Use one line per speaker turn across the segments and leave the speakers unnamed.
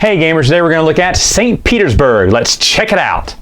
Hey gamers, today we're going to look at St. Petersburg. Let's check it out.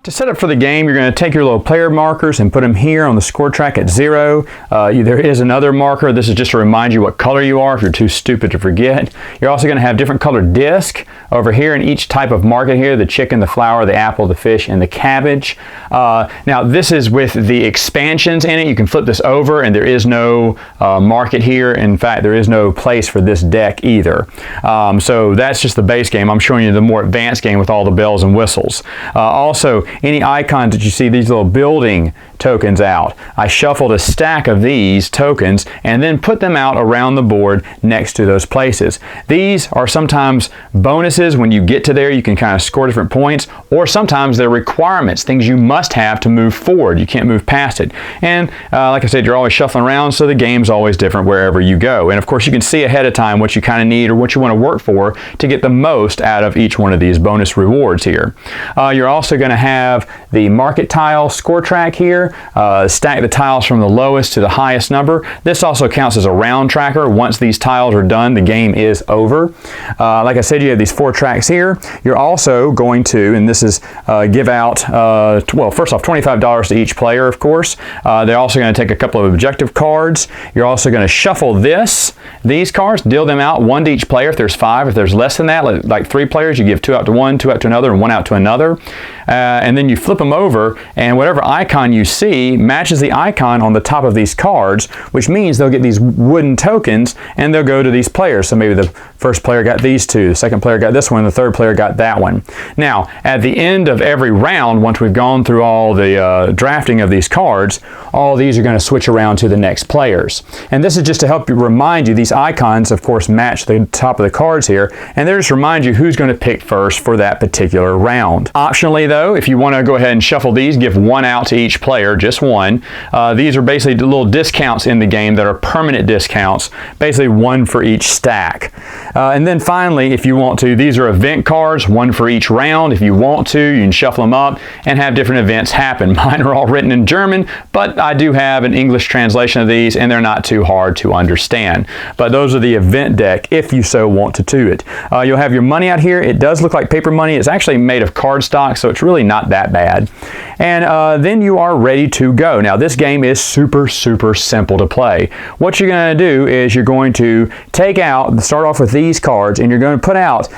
To set up for the game, you're going to take your little player markers and put them here on the score track at 0. There is another marker. This is just to remind you what color you are if you're too stupid to forget. You're also going to have different colored discs over here in each type of market here: the chicken, the flower, the apple, the fish, and the cabbage. Now this is with the expansions in it. You can flip this over and there is no market here. In fact, there is no place for this deck either. So that's just the base game. I'm showing you the more advanced game with all the bells and whistles. Also, any icons that you see, these little building tokens out, I shuffled a stack of these tokens and then put them out around the board next to those places. These are sometimes bonuses. When you get to there, you can kind of score different points, or sometimes they're requirements, things you must have to move forward. You can't move past it. And like I said, you're always shuffling around, so the game's always different wherever you go. And of course, you can see ahead of time what you kind of need or what you want to work for to get the most out of each one of these bonus rewards here. You're also going to have the market tile score track here. Stack the tiles from the lowest to the highest number. This also counts as a round tracker. Once these tiles are done, the game is over. Like I said, you have these 4 tracks here. You're also going to, and this is give out, well, first off, $25 to each player, of course. They're also going to take a couple of objective cards. You're also going to shuffle these cards, deal them out, 1 to each player if there's 5. If there's less than that, like 3 players, you give 2 out to one, 2 out to another, and 1 out to another. And then you flip them over, and whatever icon you see matches the icon on the top of these cards, which means they'll get these wooden tokens and they'll go to these players. So maybe the first player got these 2, the second player got this one, the third player got that one. Now, at the end of every round, once we've gone through all the drafting of these cards, all these are going to switch around to the next players. And this is just to help you, remind you, these icons, of course, match the top of the cards here, and they're just to remind you who's going to pick first for that particular round. Optionally, though, if you want to go ahead and shuffle these, give 1 out to each player, just 1. These are basically little discounts in the game that are permanent discounts, basically 1 for each stack. And then finally, if you want to, these are event cards, 1 for each round. If you want to, you can shuffle them up and have different events happen. Mine are all written in German, but I do have an English translation of these, and they're not too hard to understand. But those are the event deck if you so want to do it. You'll have your money out here. It does look like paper money. It's actually made of cardstock, so it's really not that bad. And then you are ready to go. Now, this game is super simple to play. What you're going to do is you're going to start off with these cards, and you're going to put out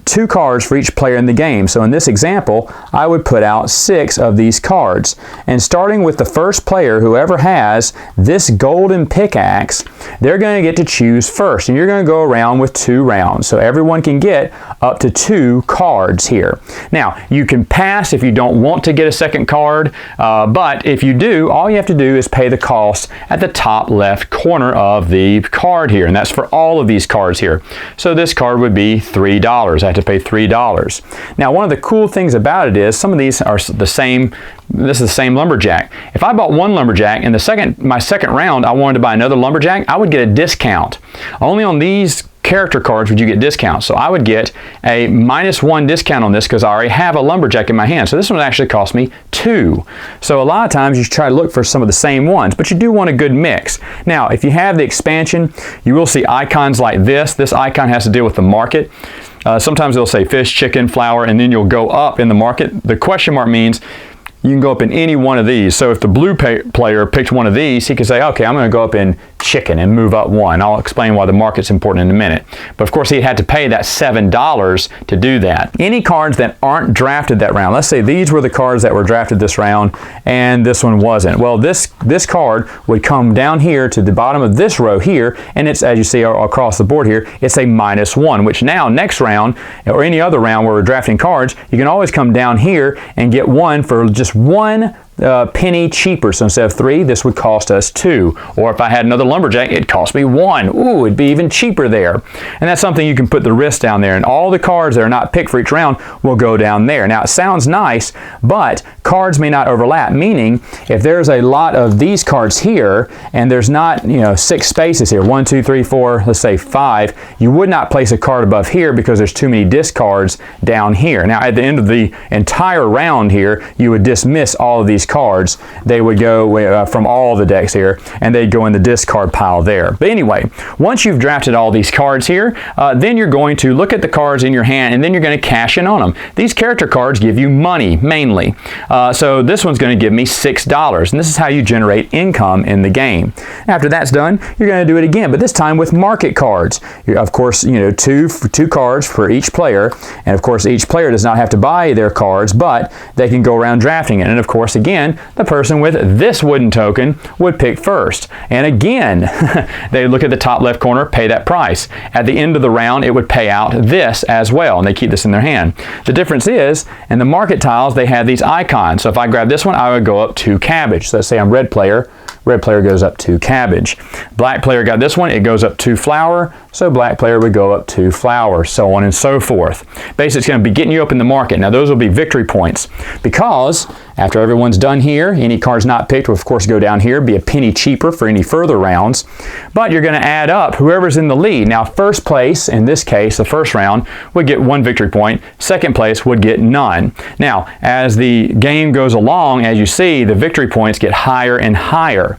2 cards for each player in the game. So in this example, I would put out 6 of these cards. And starting with the first player, whoever has this golden pickaxe, they're going to get to choose first. And you're going to go around with 2 rounds. So everyone can get up to 2 cards here. Now, you can pass if you don't want to get a second card, but if you do, all you have to do is pay the cost at the top left corner of the card here, and that's for all of these cards here. So this card would be $3. I have to pay $3. Now, one of the cool things about it is some of these are the same. This is the same lumberjack. If I bought 1 lumberjack and my second round I wanted to buy another lumberjack, I would get a discount. Only on these character cards would you get discounts. So I would get a -1 discount on this because I already have a lumberjack in my hand. So this one actually cost me 2. So a lot of times you should try to look for some of the same ones, but you do want a good mix. Now, if you have the expansion, you will see icons like this. This icon has to deal with the market. Sometimes it'll say fish, chicken, flower, and then you'll go up in the market. The question mark means you can go up in any one of these. So if the blue player picked one of these, he could say, okay, I'm going to go up in chicken and move up 1. I'll explain why the market's important in a minute. But of course, he had to pay that $7 to do that. Any cards that aren't drafted that round, let's say these were the cards that were drafted this round and this one wasn't. Well, this card would come down here to the bottom of this row here, and it's, as you see across the board here, it's a -1, which now next round or any other round where we're drafting cards, you can always come down here and get 1 for just 1 penny cheaper. So instead of 3, this would cost us 2. Or if I had another lumberjack, it'd cost me 1. Ooh, it'd be even cheaper there. And that's something you can put the risk down there. And all the cards that are not picked for each round will go down there. Now, it sounds nice, but cards may not overlap, meaning if there's a lot of these cards here and there's not, 6 spaces here, 1, 2, 3, 4, let's say 5, you would not place a card above here because there's too many discards down here. Now, at the end of the entire round here, you would dismiss all of these cards. They would go from all the decks here, and they'd go in the discard pile there. But anyway, once you've drafted all these cards here, then you're going to look at the cards in your hand, and then you're going to cash in on them. These character cards give you money, mainly. So this one's going to give me $6, and this is how you generate income in the game. After that's done, you're going to do it again, but this time with market cards. Of course, two cards for each player, and of course, each player does not have to buy their cards, but they can go around drafting it. And of course, again, the person with this wooden token would pick first. And again, they look at the top left corner, pay that price. At the end of the round, it would pay out this as well, and they keep this in their hand. The difference is, in the market tiles, they have these icons. So if I grab this one, I would go up to cabbage. So let's say I'm red player. Red player goes up to cabbage. Black player got this one, it goes up to flower, so black player would go up to flower, so on and so forth. Basically, it's going to be getting you up in the market. Now, those will be victory points because after everyone's done here, any cards not picked will, of course, go down here, be a penny cheaper for any further rounds. But you're going to add up whoever's in the lead. Now, first place, in this case, the first round, would get 1 victory point. Second place would get none. Now, as the game goes along, as you see, the victory points get higher and higher.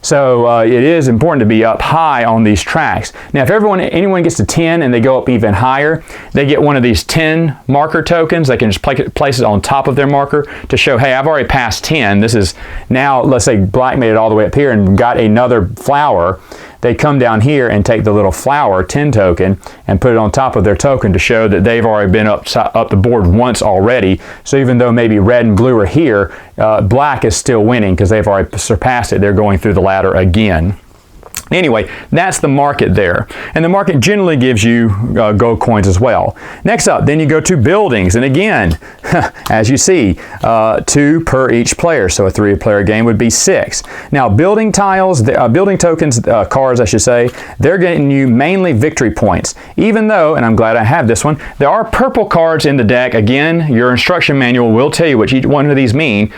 So it is important to be up high on these tracks. Now, if anyone gets to 10 and they go up even higher, they get one of these 10 marker tokens. They can just place it on top of their marker to show, hey, I've already passed 10. This is now, let's say black made it all the way up here and got another flower. They come down here and take the little flower 10 token and put it on top of their token to show that they've already been up the board once already. So even though maybe red and blue are here, black is still winning because they've already surpassed it. They're going through the ladder again. Anyway, that's the market there. And the market generally gives you gold coins as well. Next up, then you go to buildings. And again, as you see, 2 per each player. So a 3-player game would be 6. Now, building tiles, building tokens, cards, I should say, they're getting you mainly victory points. Even though, and I'm glad I have this one, there are purple cards in the deck. Again, your instruction manual will tell you what each one of these mean.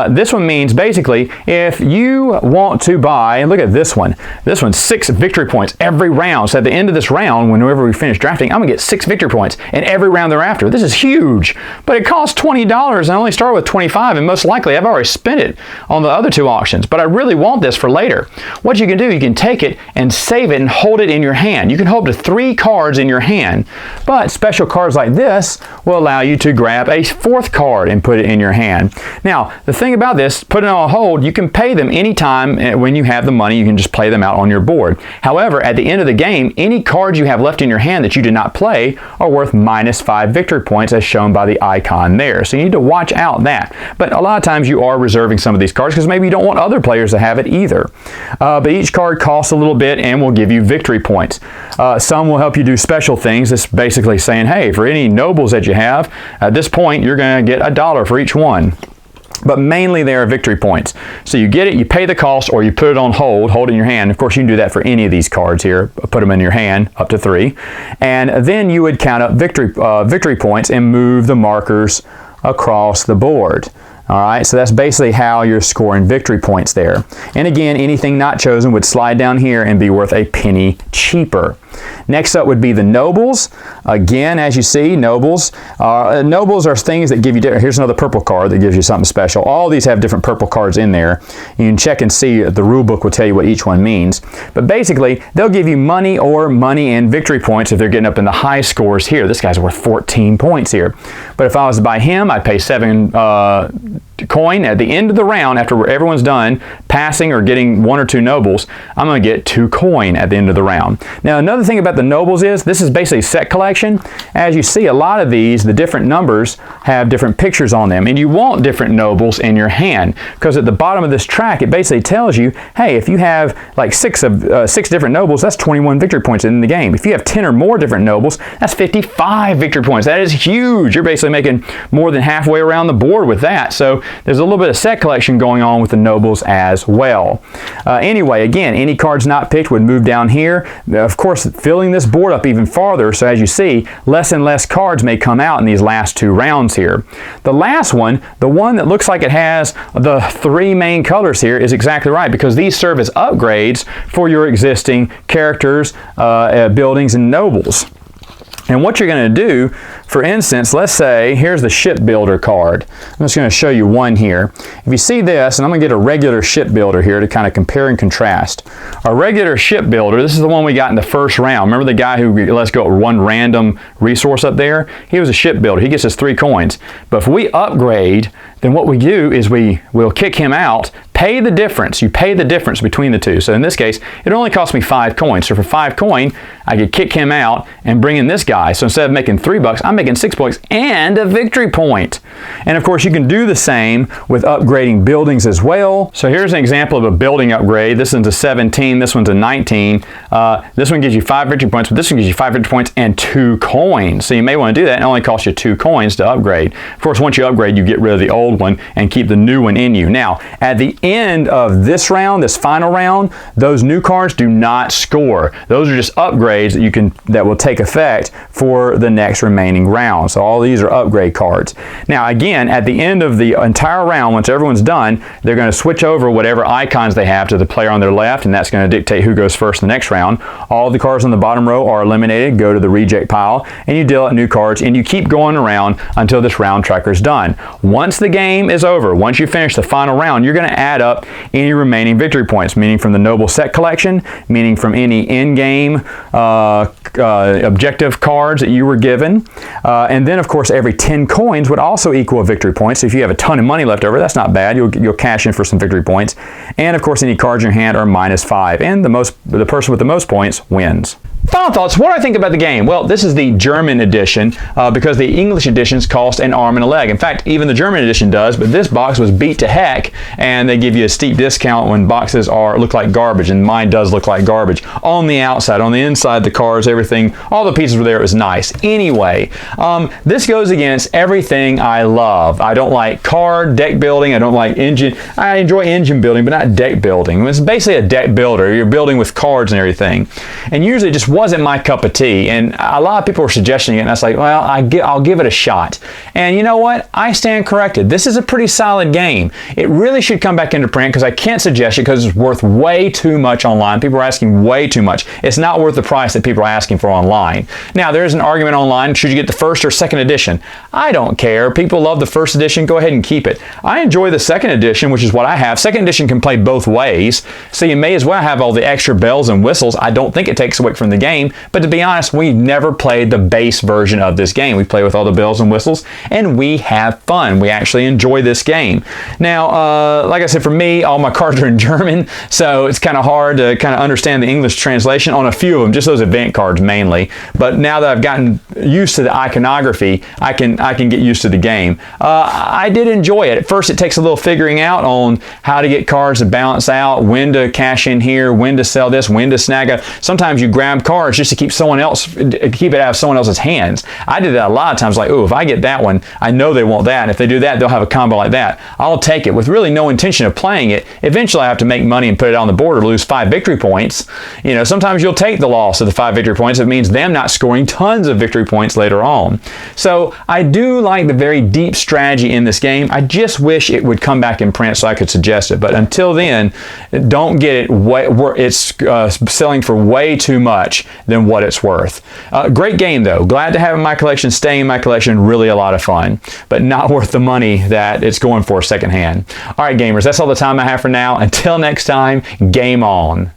This one means basically, if you want to buy, and look at this one. This one's 6 victory points every round. So at the end of this round, whenever we finish drafting, I'm going to get 6 victory points in every round thereafter. This is huge, but it costs $20 and I only start with 25, and most likely I've already spent it on the other 2 auctions, but I really want this for later. What you can do, you can take it and save it and hold it in your hand. You can hold to 3 cards in your hand, but special cards like this will allow you to grab a 4th card and put it in your hand. Now, the thing about this, put it on hold, you can pay them anytime when you have the money. You can just play them out on your board. However, at the end of the game, any cards you have left in your hand that you did not play are worth -5 victory points as shown by the icon there. So you need to watch out that. But a lot of times you are reserving some of these cards because maybe you don't want other players to have it either. But each card costs a little bit and will give you victory points. Some will help you do special things. It's basically saying, hey, for any nobles that you have, at this point you're going to get $1 for each one. But mainly they are victory points. So you get it, you pay the cost, or you put it on hold it in your hand. Of course, you can do that for any of these cards here. Put them in your hand, up to 3. And then you would count up victory points and move the markers across the board. All right, so that's basically how you're scoring victory points there. And again, anything not chosen would slide down here and be worth a penny cheaper. Next up would be the nobles. Again, as you see, nobles are things that give you different. Here's another purple card that gives you something special. All these have different purple cards in there. You can check and see, the rule book will tell you what each one means. But basically, they'll give you money and victory points if they're getting up in the high scores here. This guy's worth 14 points here. But if I was to buy him, I'd pay 7 coin at the end of the round. After everyone's done passing or getting 1 or 2 nobles, I'm going to get 2 coin at the end of the round. Now, another thing about the nobles is this is basically set collection. As you see, a lot of these, the different numbers have different pictures on them, and you want different nobles in your hand because at the bottom of this track it basically tells you, hey, if you have like 6 different nobles, that's 21 victory points in the game. If you have 10 or more different nobles, that's 55 victory points. That is huge. You're basically making more than halfway around the board with that. So there's a little bit of set collection going on with the nobles as well. Anyway, again, any cards not picked would move down here. Of course, filling this board up even farther, so as you see, less and less cards may come out in these last 2 rounds here. The last one, the one that looks like it has the 3 main colors here, is exactly right, because these serve as upgrades for your existing characters, buildings, and nobles. And what you're going to do, for instance, let's say, here's the shipbuilder card. I'm just going to show you one here. If you see this, and I'm going to get a regular shipbuilder here to kind of compare and contrast. A regular shipbuilder, this is the one we got in the first round. Remember the guy who lets go one random resource up there? He was a shipbuilder. He gets us 3 coins. But if we upgrade, then what we do is we'll kick him out, pay the difference. You pay the difference between the two. So in this case, it only cost me 5 coins. So for 5 coin, I could kick him out and bring in this guy. So instead of making $3, I'm making 6 points and a victory point. And of course, you can do the same with upgrading buildings as well. So here's an example of a building upgrade. This one's a 17, this one's a 19. This one gives you 5 victory points, but this one gives you 5 victory points and 2 coins. So you may want to do that. It only costs you 2 coins to upgrade. Of course, once you upgrade, you get rid of the old one and keep the new one in you. Now, at the end of this round, this final round, those new cards do not score. Those are just upgrades that will take effect for the next remaining round. So all these are upgrade cards. Now again, at the end of the entire round, once everyone's done, they're going to switch over whatever icons they have to the player on their left, and that's going to dictate who goes first in the next round. All the cards on the bottom row are eliminated, go to the reject pile, and you deal out new cards, and you keep going around until this round tracker is done. Once the game is over, once you finish the final round, you're going to add up any remaining victory points, meaning from the noble set collection, meaning from any in-game objective cards that you were given. And then, of course, every 10 coins would also equal a victory point. So if you have a ton of money left over, that's not bad. You'll cash in for some victory points. And, of course, any cards in your hand are -5. And the person with the most points wins. Final thoughts. What do I think about the game? Well, this is the German edition because the English editions cost an arm and a leg. In fact, even the German edition does, but this box was beat to heck, and they give you a steep discount when boxes look like garbage, and mine does look like garbage. On the outside, on the inside, the cards, everything, all the pieces were there. It was nice. Anyway, this goes against everything I love. I don't like card deck building. I don't like engine. I enjoy engine building, but not deck building. It's basically a deck builder. You're building with cards and everything. And usually it just wasn't my cup of tea, and a lot of people were suggesting it, and I was like, well, I'll give it a shot. And you know what? I stand corrected. This is a pretty solid game. It really should come back into print because I can't suggest it because it's worth way too much online. People are asking way too much. It's not worth the price that people are asking for online. Now, there's an argument online, should you get the first or second edition? I don't care. People love the first edition. Go ahead and keep it. I enjoy the second edition, which is what I have. Second edition can play both ways, so you may as well have all the extra bells and whistles. I don't think it takes away from the game, but to be honest, we've never played the base version of this game. We play with all the bells and whistles, and we have fun. We actually enjoy this game. Now, like I said, for me, all my cards are in German, so it's kind of hard to kind of understand the English translation on a few of them, just those event cards mainly. But now that I've gotten used to the iconography, I can get used to the game. I did enjoy it. At first, it takes a little figuring out on how to get cards to balance out, when to cash in here, when to sell this, when to snag a. Sometimes you grab cards just to keep it out of someone else's hands. I did that a lot of times, like, oh, if I get that one, I know they want that, and if they do that, they'll have a combo like that. I'll take it with really no intention of playing it. Eventually, I have to make money and put it on the board or lose 5 victory points. You know, sometimes you'll take the loss of the 5 victory points. It means them not scoring tons of victory points later on. So I do like the very deep strategy in this game. I just wish it would come back in print so I could suggest it. But until then, don't get it. It's selling for way too much than what it's worth. Great game though. Glad to have it in my collection, staying in my collection, really a lot of fun, but not worth the money that it's going for secondhand. All right, gamers, that's all the time I have for now. Until next time, game on.